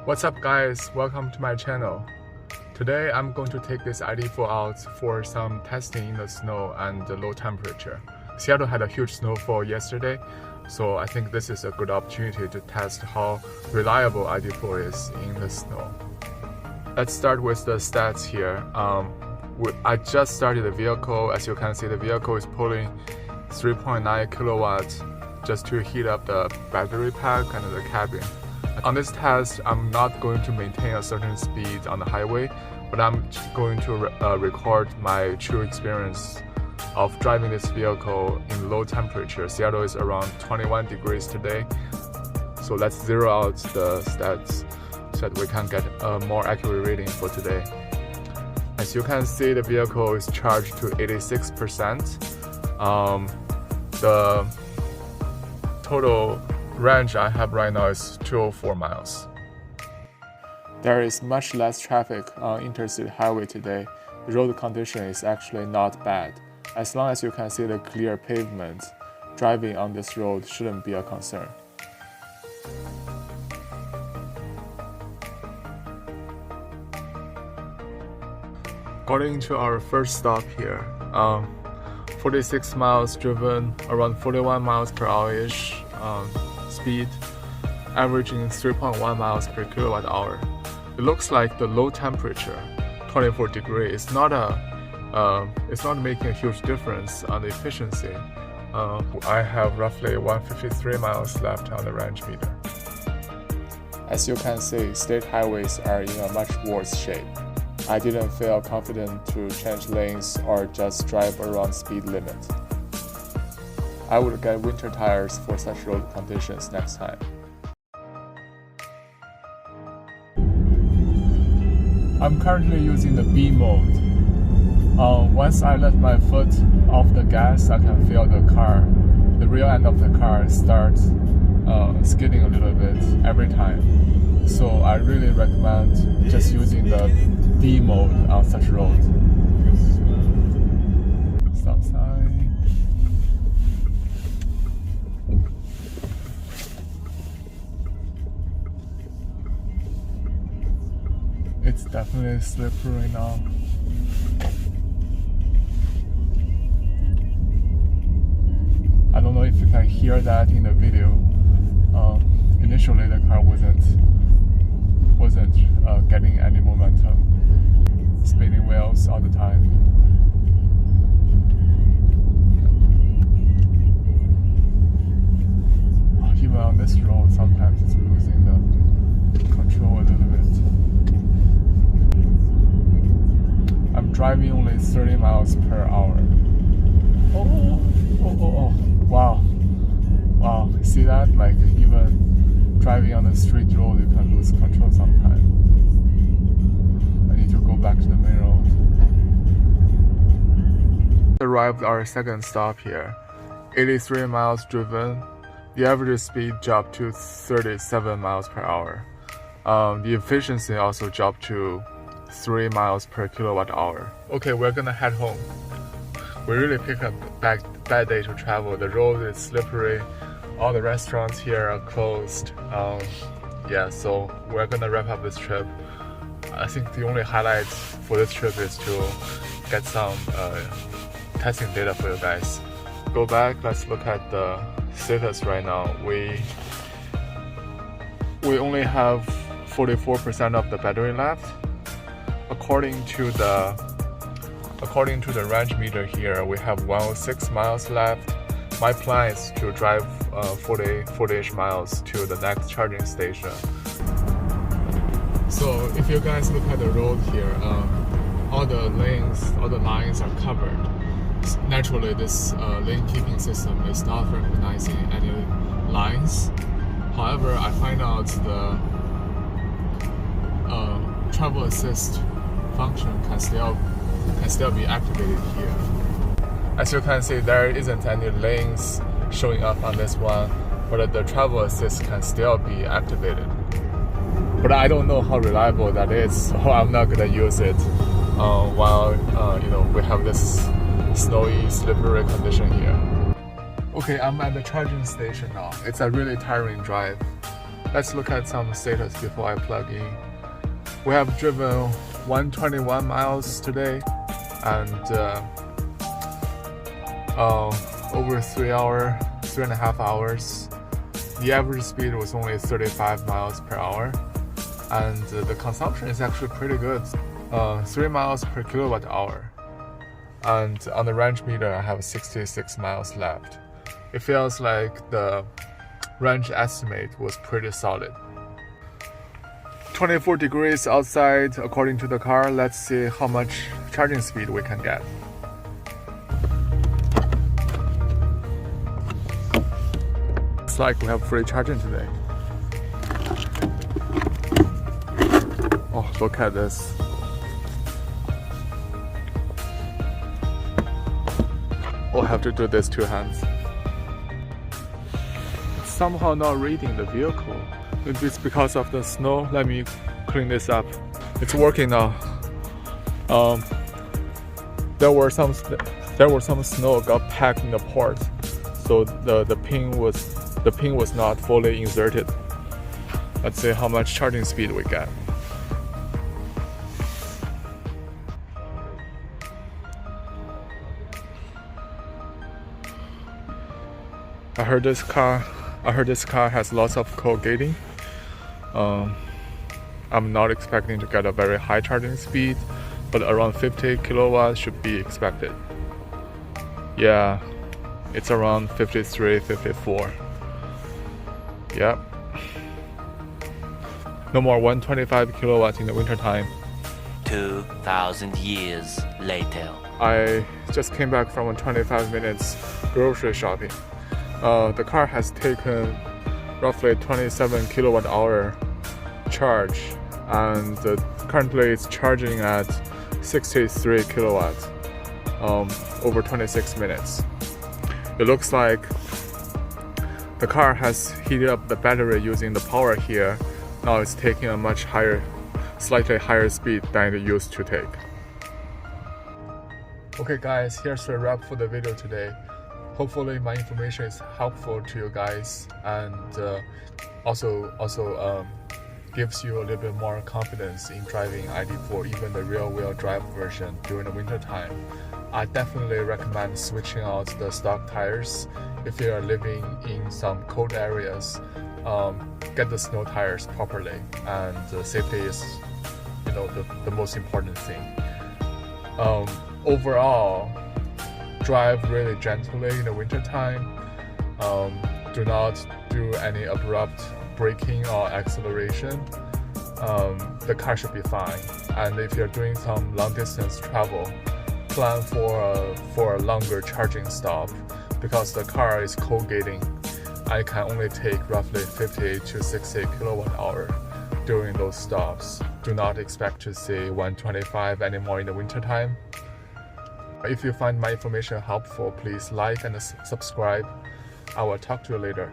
What's up guys, welcome to my channel. Today I'm going to take this ID.4 out for some testing in the snow and the low temperature. Seattle had a huge snowfall yesterday, so I think this is a good opportunity to test how reliable ID.4 is in the snow. Let's start with the stats here. I just started the vehicle. As you can see, the vehicle is pulling 3.9 kilowatts just to heat up the battery pack and the cabin. On this test, I'm not going to maintain a certain speed on the highway, but I'm going to record my true experience of driving this vehicle in low temperature. Seattle is around 21 degrees today, so let's zero out the stats so that we can get a more accurate reading for today. As you can see, the vehicle is charged to 86%. The total range I have right now is 204 miles. There is much less traffic on interstate highway today. The road condition is actually not bad. As long as you can see the clear pavement, driving on this road shouldn't be a concern. According to our first stop here, 46 miles driven, around 41 miles per hour-ish speed, averaging 3.1 miles per kilowatt hour. It looks like the low temperature, 24 degrees, it's not making a huge difference on the efficiency. I have roughly 153 miles left on the range meter. As you can see, state highways are in a much worse shape. I didn't feel confident to change lanes or just drive around speed limit. I would get winter tires for such road conditions next time. I'm currently using the B mode. Once I let my foot off the gas, I can feel the rear end of the car start skidding a little bit every time. So I really recommend just using the D mode on such roads. Stop sign. It's definitely slippery now. I don't know if you can hear that in the video. Initially the car wasn't getting any momentum, spinning wheels all the time. Even on this road, sometimes it's losing the control a little bit. I'm driving only 30 miles per hour. Oh, wow, see that? Like even driving on the street road, you can lose control sometimes. I need to go back to the main road. Arrived our second stop here. 83 miles driven. The average speed dropped to 37 miles per hour. The efficiency also dropped to 3 miles per kilowatt hour. Okay, we're gonna head home. We really picked a bad day to travel. The road is slippery. All the restaurants here are closed. Yeah, so we're gonna wrap up this trip. I think the only highlight for this trip is to get some testing data for you guys. Go back, let's look at the status right now. We only have 44% of the battery left. According to the range meter here, we have 106 miles left. My plan is to drive 40-ish miles to the next charging station. So if you guys look at the road here, all the lines are covered. Naturally, this lane keeping system is not recognizing any lines. However, I find out the travel assist function can still be activated here. As you can see, there isn't any lanes showing up on this one, but the travel assist can still be activated. But I don't know how reliable that is, so I'm not gonna use it while we have this snowy, slippery condition here. Okay, I'm at the charging station now. It's a really tiring drive. let's look at some status before I plug in. We have driven 121 miles today and over 3.5 hours. The average speed was only 35 miles per hour, and the consumption is actually pretty good, 3 miles per kilowatt hour. And on the range meter, I have 66 miles left. It feels like the range estimate was pretty solid. 24 degrees outside according to the car. Let's see how much charging speed we can get. Looks like we have free charging today. Oh, look at this. I'll have to do this 2 hands. It's somehow not reading the vehicle. Maybe it's because of the snow. Let me clean this up. It's working now. There were some snow got packed in the port, so the pin was not fully inserted. Let's see how much charging speed we get. I heard this car has lots of cold gating. I'm not expecting to get a very high charging speed, but around 50 kilowatts should be expected. Yeah, it's around 53, 54. Yep. No more 125 kilowatts in the wintertime. 2,000 years later. I just came back from a 25 minutes grocery shopping. The car has taken roughly 27 kilowatt hour charge, and currently it's charging at 63 kilowatts over 26 minutes. It looks like the car has heated up the battery using the power here. Now it's taking a much higher, slightly higher speed than it used to take. Okay guys, here's the wrap for the video today. Hopefully my information is helpful to you guys, and also gives you a little bit more confidence in driving ID.4, even the rear-wheel drive version during the winter time. I definitely recommend switching out the stock tires if you are living in some cold areas. Get the snow tires properly, and safety is, the most important thing. Overall, drive really gently in the winter time. Do not do any abrupt braking or acceleration. The car should be fine. And if you're doing some long distance travel, plan for a longer charging stop, because the car is cold gating. I can only take roughly 50 to 60 kilowatt hour during those stops. Do not expect to see 125 anymore in the winter time. If you find my information helpful, please like and subscribe. I will talk to you later.